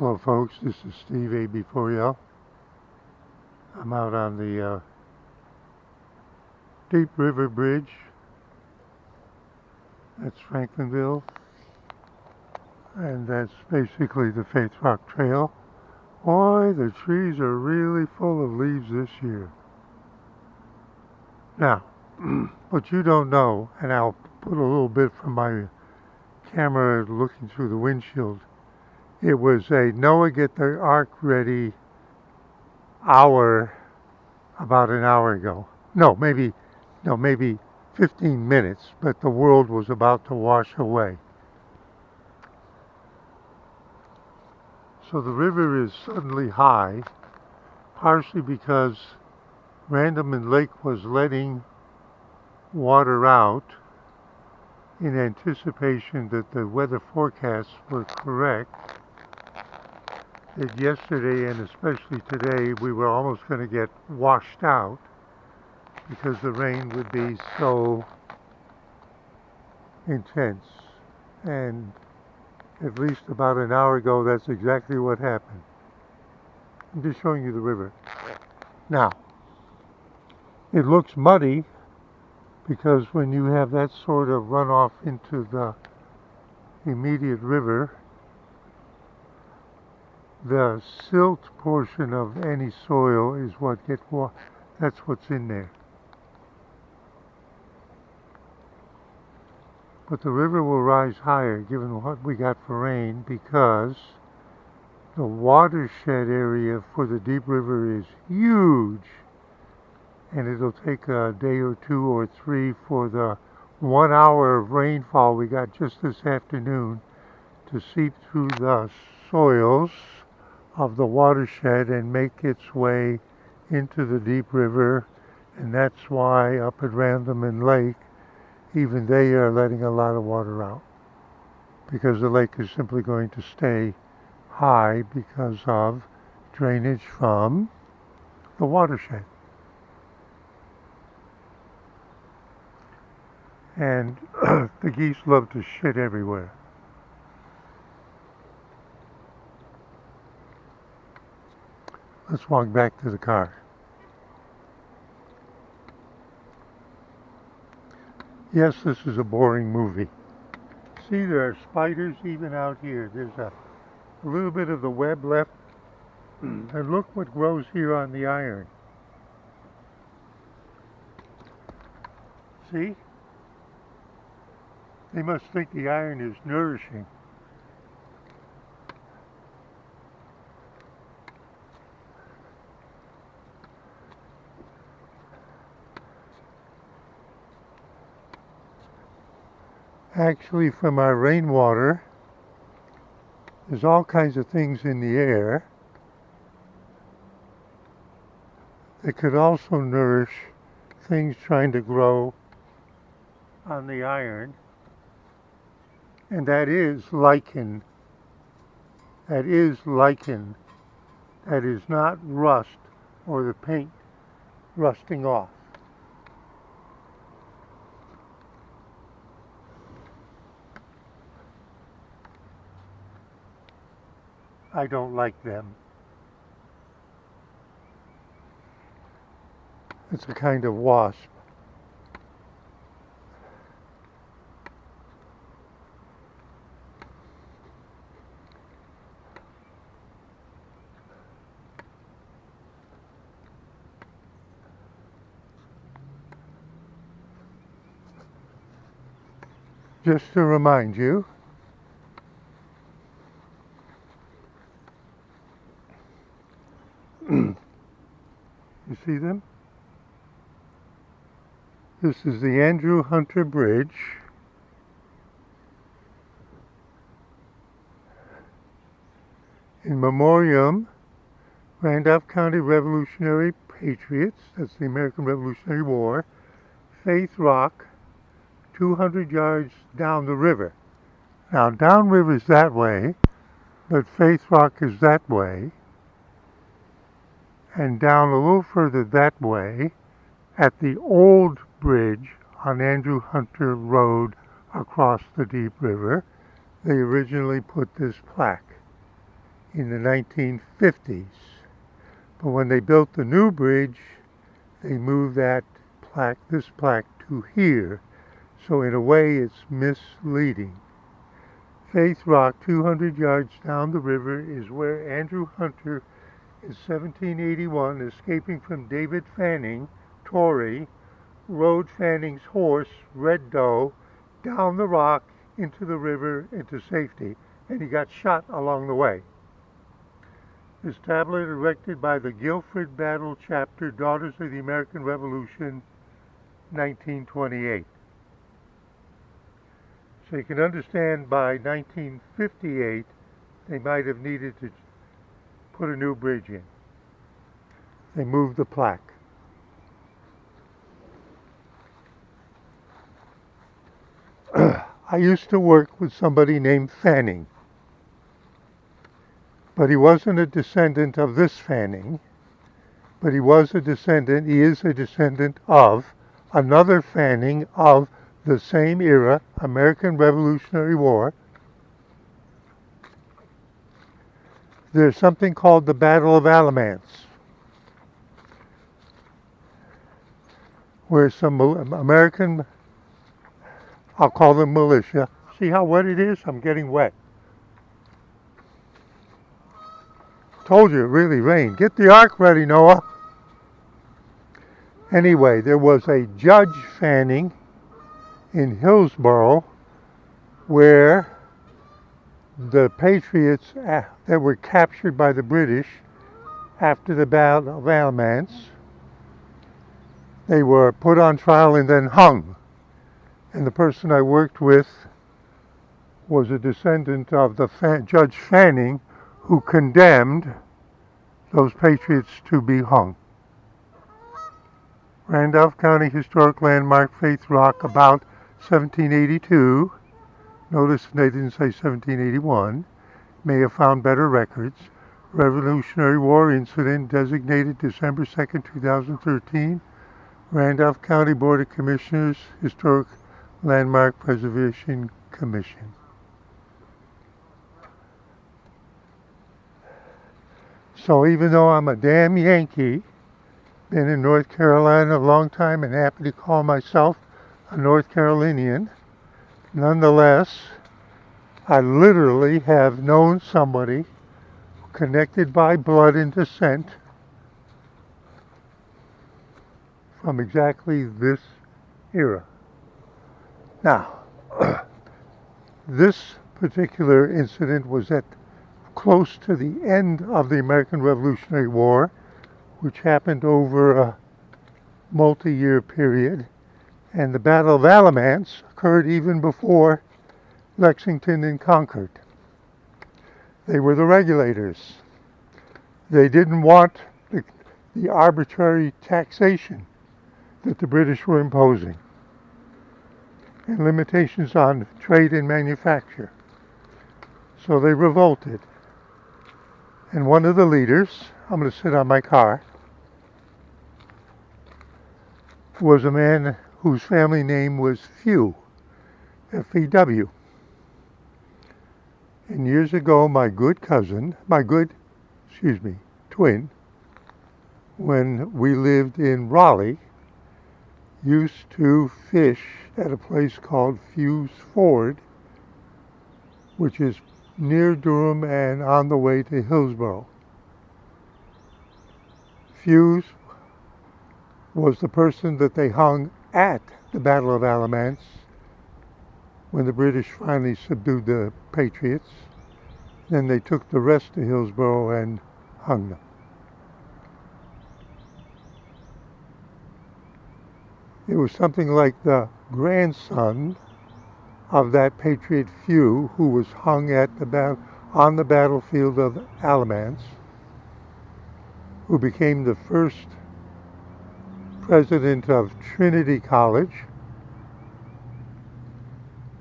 Hello folks, this is Steve AB4L. I'm out on the Deep River Bridge. That's Franklinville, and that's basically the Faith Rock Trail. Boy, the trees are really full of leaves this year. Now, what you don't know, and I'll put a little bit from my camera looking through the windshield, it was a Noah get the ark ready hour about an hour ago. Maybe 15 minutes, but the world was about to wash away. So the river is suddenly high, partially because Randleman Lake was letting water out in anticipation that the weather forecasts were correct. That yesterday and especially today we were almost going to get washed out because the rain would be so intense. And at least about an hour ago, that's exactly what happened. I'm just showing you the river. Now, it looks muddy because when you have that sort of runoff into the immediate river, the silt portion of any soil is what that's what's in there. But the river will rise higher given what we got for rain, because the watershed area for the Deep River is huge, and it'll take a day or two or three for the 1 hour of rainfall we got just this afternoon to seep through the soils of the watershed and make its way into the Deep River. And that's why up at Randleman Lake, even they are letting a lot of water out, because the lake is simply going to stay high because of drainage from the watershed. And the geese love to shit everywhere. Let's walk back to the car. Yes, this is a boring movie. See, there are spiders even out here. There's a little bit of the web left. And look what grows here on the iron. See? They must think the iron is nourishing. Actually, from our rainwater, there's all kinds of things in the air that could also nourish things trying to grow on the iron, and that is lichen. That is lichen. That is not rust or the paint rusting off. I don't like them. It's a kind of wasp. Just to remind you, you see them? This is the Andrew Hunter Bridge. In memoriam, Randolph County Revolutionary Patriots, that's the American Revolutionary War, Faith Rock, 200 yards down the river. Now, downriver is that way, but Faith Rock is that way. And down a little further that way, at the old bridge on Andrew Hunter Road across the Deep River, they originally put this plaque. in the 1950s. But when they built the new bridge, they moved that plaque, this plaque, to here. So in a way, it's misleading. Faith Rock, 200 yards down the river, is where Andrew Hunter, in 1781, escaping from David Fanning, Tory, rode Fanning's horse, Red Doe, down the rock into the river into safety, and he got shot along the way. This tablet erected by the Guilford Battle Chapter, Daughters of the American Revolution, 1928. So you can understand by 1958 they might have needed to put a new bridge in. They moved the plaque. I used to work with somebody named Fanning, but he wasn't a descendant of this Fanning, but he is a descendant of another Fanning of the same era, American Revolutionary War. There's something called the Battle of Alamance, where some American, I'll call them militia. See how wet it is? I'm getting wet. Told you it really rained. Get the ark ready, Noah. Anyway, there was a Judge Fanning in Hillsborough where the Patriots that were captured by the British after the Battle of Alamance, they were put on trial and then hung. And the person I worked with was a descendant of the Judge Fanning, who condemned those patriots to be hung. Randolph County Historic Landmark, Faith Rock, about 1782. Notice they didn't say 1781. May have found better records. Revolutionary War incident designated December 2nd, 2013. Randolph County Board of Commissioners, Historic Landmark Preservation Commission. So even though I'm a damn Yankee, been in North Carolina a long time and happy to call myself a North Carolinian, nonetheless, I literally have known somebody connected by blood and descent from exactly this era. Now, this particular incident was at close to the end of the American Revolutionary War, which happened over a multi-year period, and the Battle of Alamance occurred even before Lexington and Concord. They were the regulators. They didn't want the arbitrary taxation that the British were imposing and limitations on trade and manufacture. So they revolted. And one of the leaders, I'm going to sit on my car, was a man whose family name was Few, F-E-W. And years ago, my twin, when we lived in Raleigh, used to fish at a place called Few's Ford, which is near Durham and on the way to Hillsborough. Few's was the person that they hung at the Battle of Alamance when the British finally subdued the Patriots. Then they took the rest to Hillsborough and hung them. It was something like the grandson of that Patriot Few who was hung at on the battlefield of Alamance, who became the first president of Trinity College,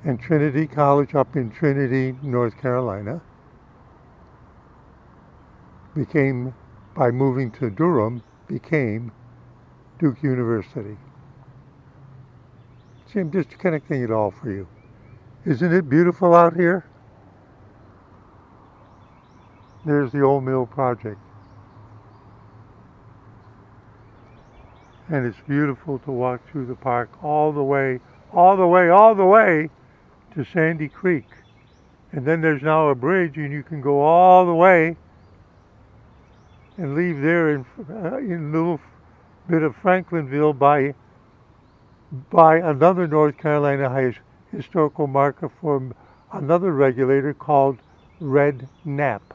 and Trinity College up in Trinity, North Carolina, by moving to Durham, became Duke University. See, I'm just connecting it all for you. Isn't it beautiful out here? There's the Old Mill Project. And it's beautiful to walk through the park all the way to Sandy Creek. And then there's now a bridge, and you can go all the way and leave there in a little bit of Franklinville by another North Carolina historical marker for another regulator called Red Knapp.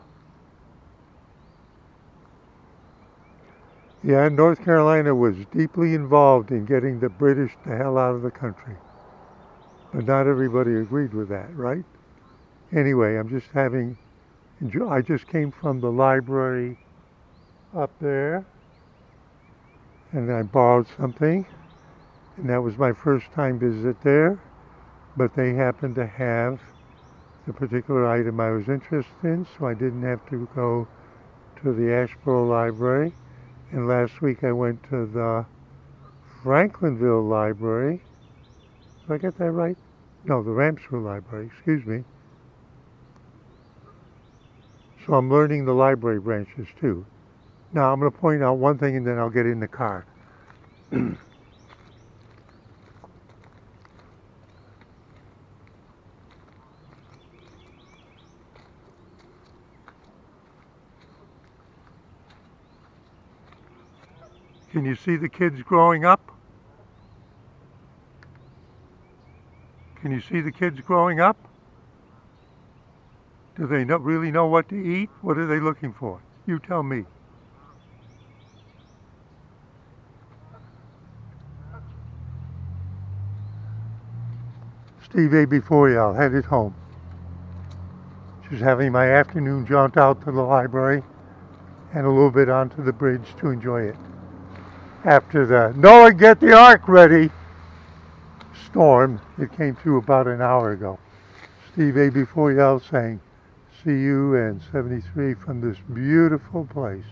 Yeah, North Carolina was deeply involved in getting the British the hell out of the country. But not everybody agreed with that, right? Anyway, I just came from the library up there, and I borrowed something, and that was my first time visit there, but they happened to have the particular item I was interested in, so I didn't have to go to the Asheboro Library. And last week I went to the Franklinville Library. Did I get that right? No, the Ramseur Library, excuse me. So I'm learning the library branches too. Now I'm going to point out one thing and then I'll get in the car. Can you see the kids growing up? Can you see the kids growing up? Do they really know what to eat? What are they looking for? You tell me. Steve A. before y'all, headed home. Just having my afternoon jaunt out to the library and a little bit onto the bridge to enjoy it. After the Noah, get the ark ready storm that came through about an hour ago. Steve A. before y'all saying, see you and 73 from this beautiful place.